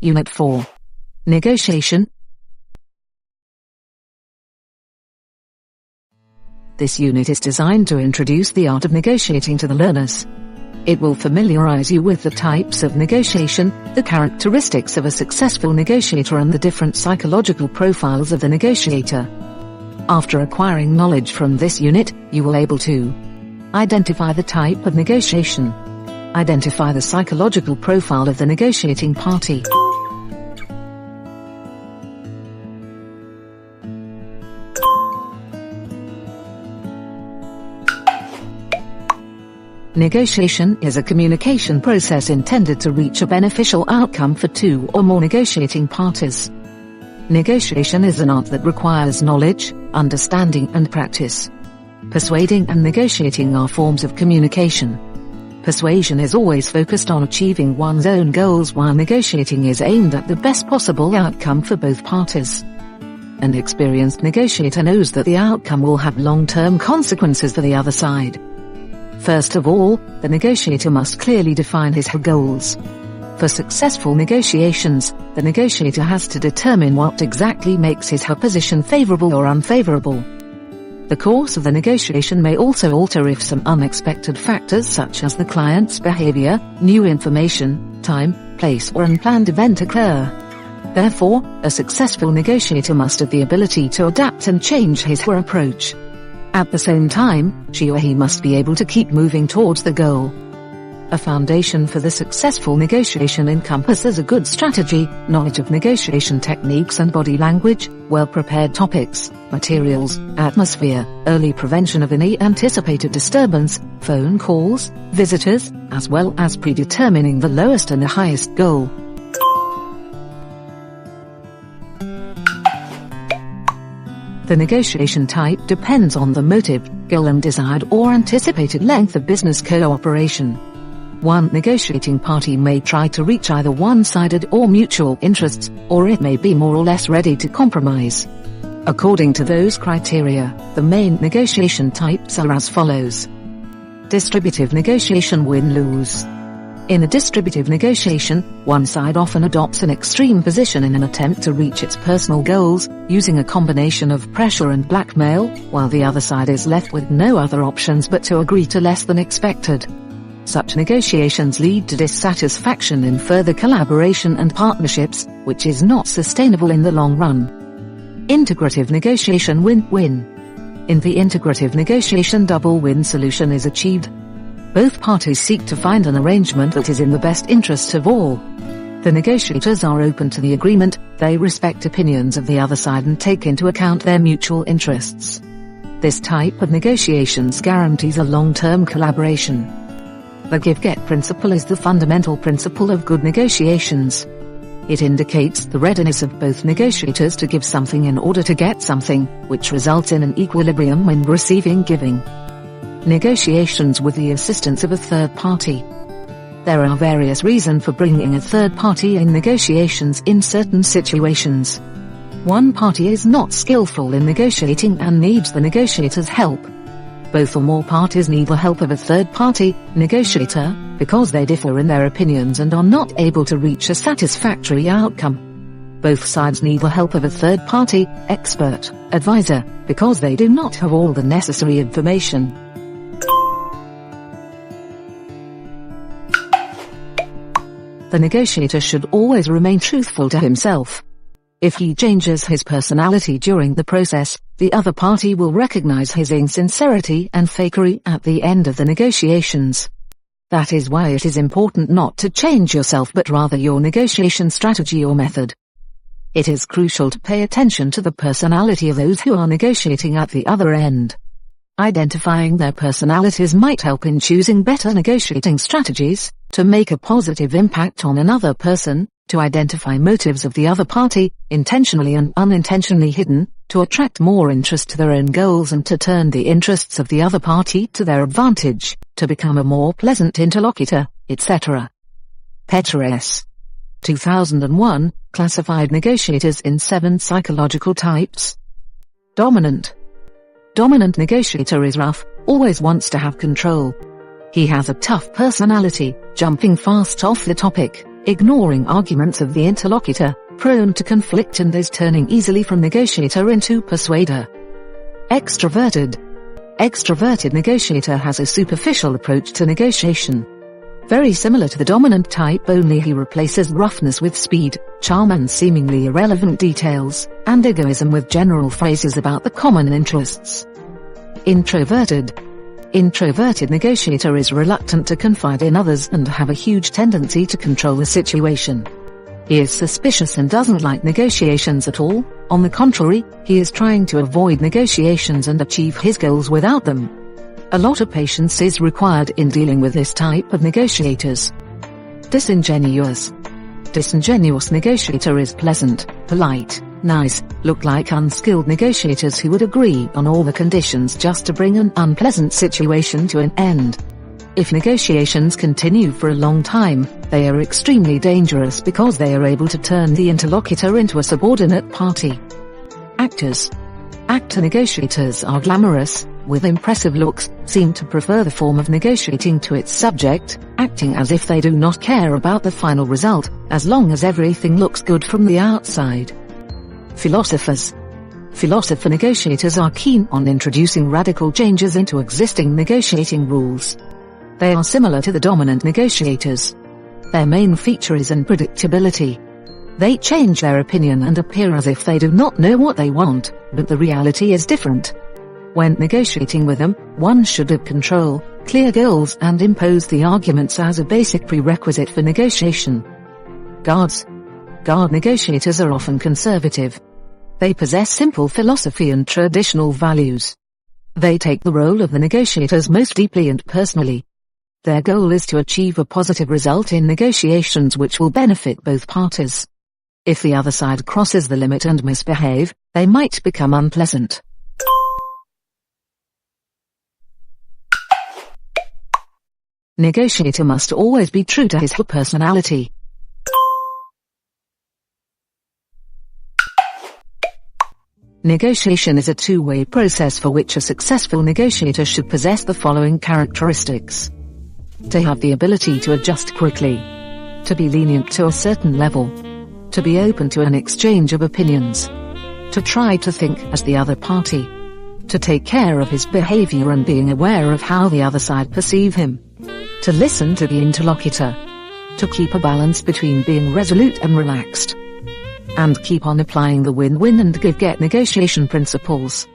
Unit 4. Negotiation. This unit is designed to introduce the art of negotiating to the learners. It will familiarize you with the types of negotiation, the characteristics of a successful negotiator and the different psychological profiles of the negotiator. After acquiring knowledge from this unit, you will be able to identify the type of negotiation, identify the psychological profile of the negotiating party, Negotiation is a communication process intended to reach a beneficial outcome for two or more negotiating parties. Negotiation is an art that requires knowledge, understanding and practice. Persuading and negotiating are forms of communication. Persuasion is always focused on achieving one's own goals, while negotiating is aimed at the best possible outcome for both parties. An experienced negotiator knows that the outcome will have long-term consequences for the other side. First of all, the negotiator must clearly define his/her goals. For successful negotiations, the negotiator has to determine what exactly makes his/her position favorable or unfavorable. The course of the negotiation may also alter if some unexpected factors such as the client's behavior, new information, time, place or unplanned event occur. Therefore, a successful negotiator must have the ability to adapt and change his/her approach. At the same time, she or he must be able to keep moving towards the goal. A foundation for the successful negotiation encompasses a good strategy, knowledge of negotiation techniques and body language, well-prepared topics, materials, atmosphere, early prevention of any anticipated disturbance, phone calls, visitors, as well as predetermining the lowest and the highest goal. The negotiation type depends on the motive, goal and desired or anticipated length of business cooperation. One negotiating party may try to reach either one-sided or mutual interests, or it may be more or less ready to compromise. According to those criteria, the main negotiation types are as follows. Distributive negotiation: win-lose. In a distributive negotiation, one side often adopts an extreme position in an attempt to reach its personal goals, using a combination of pressure and blackmail, while the other side is left with no other options but to agree to less than expected. Such negotiations lead to dissatisfaction in further collaboration and partnerships, which is not sustainable in the long run. Integrative negotiation: win-win. In the integrative negotiation, double win solution is achieved. Both parties seek to find an arrangement that is in the best interests of all. The negotiators are open to the agreement, they respect opinions of the other side and take into account their mutual interests. This type of negotiations guarantees a long-term collaboration. The give-get principle is the fundamental principle of good negotiations. It indicates the readiness of both negotiators to give something in order to get something, which results in an equilibrium when receiving-giving. Negotiations with the assistance of a third party. There are various reasons for bringing a third party in negotiations in certain situations. One party is not skillful in negotiating and needs the negotiator's help. Both or more parties need the help of a third party, negotiator, because they differ in their opinions and are not able to reach a satisfactory outcome. Both sides need the help of a third party, expert, advisor, because they do not have all the necessary information. The negotiator should always remain truthful to himself. If he changes his personality during the process, the other party will recognize his insincerity and fakery at the end of the negotiations. That is why it is important not to change yourself but rather your negotiation strategy or method. It is crucial to pay attention to the personality of those who are negotiating at the other end. Identifying their personalities might help in choosing better negotiating strategies, to make a positive impact on another person, to identify motives of the other party, intentionally and unintentionally hidden, to attract more interest to their own goals and to turn the interests of the other party to their advantage, to become a more pleasant interlocutor, etc. Peters, 2001, classified negotiators in 7 psychological types. Dominant. Dominant negotiator is rough, always wants to have control. He has a tough personality, jumping fast off the topic, ignoring arguments of the interlocutor, prone to conflict and is turning easily from negotiator into persuader. Extroverted. Extroverted negotiator has a superficial approach to negotiation. Very similar to the dominant type, only he replaces roughness with speed, charm and seemingly irrelevant details, and egoism with general phrases about the common interests. Introverted. Introverted negotiator is reluctant to confide in others and have a huge tendency to control the situation. He is suspicious and doesn't like negotiations at all. On the contrary, he is trying to avoid negotiations and achieve his goals without them. A lot of patience is required in dealing with this type of negotiators. Disingenuous. Disingenuous negotiator is pleasant, polite, nice, look like unskilled negotiators who would agree on all the conditions just to bring an unpleasant situation to an end. If negotiations continue for a long time, they are extremely dangerous because they are able to turn the interlocutor into a subordinate party. Actors. Actor negotiators are glamorous, with impressive looks, seem to prefer the form of negotiating to its subject, acting as if they do not care about the final result, as long as everything looks good from the outside. Philosophers. Philosopher negotiators are keen on introducing radical changes into existing negotiating rules. They are similar to the dominant negotiators. Their main feature is unpredictability. They change their opinion and appear as if they do not know what they want, but the reality is different. When negotiating with them, one should have control, clear goals and impose the arguments as a basic prerequisite for negotiation. Guards. Guard negotiators are often conservative. They possess simple philosophy and traditional values. They take the role of the negotiators most deeply and personally. Their goal is to achieve a positive result in negotiations which will benefit both parties. If the other side crosses the limit and misbehave, they might become unpleasant. Negotiator must always be true to his or her personality. Negotiation is a two-way process for which a successful negotiator should possess the following characteristics. To have the ability to adjust quickly. To be lenient to a certain level. To be open to an exchange of opinions. To try to think as the other party. To take care of his behavior and being aware of how the other side perceive him. To listen to the interlocutor. To keep a balance between being resolute and relaxed. And keep on applying the win-win and give-get negotiation principles.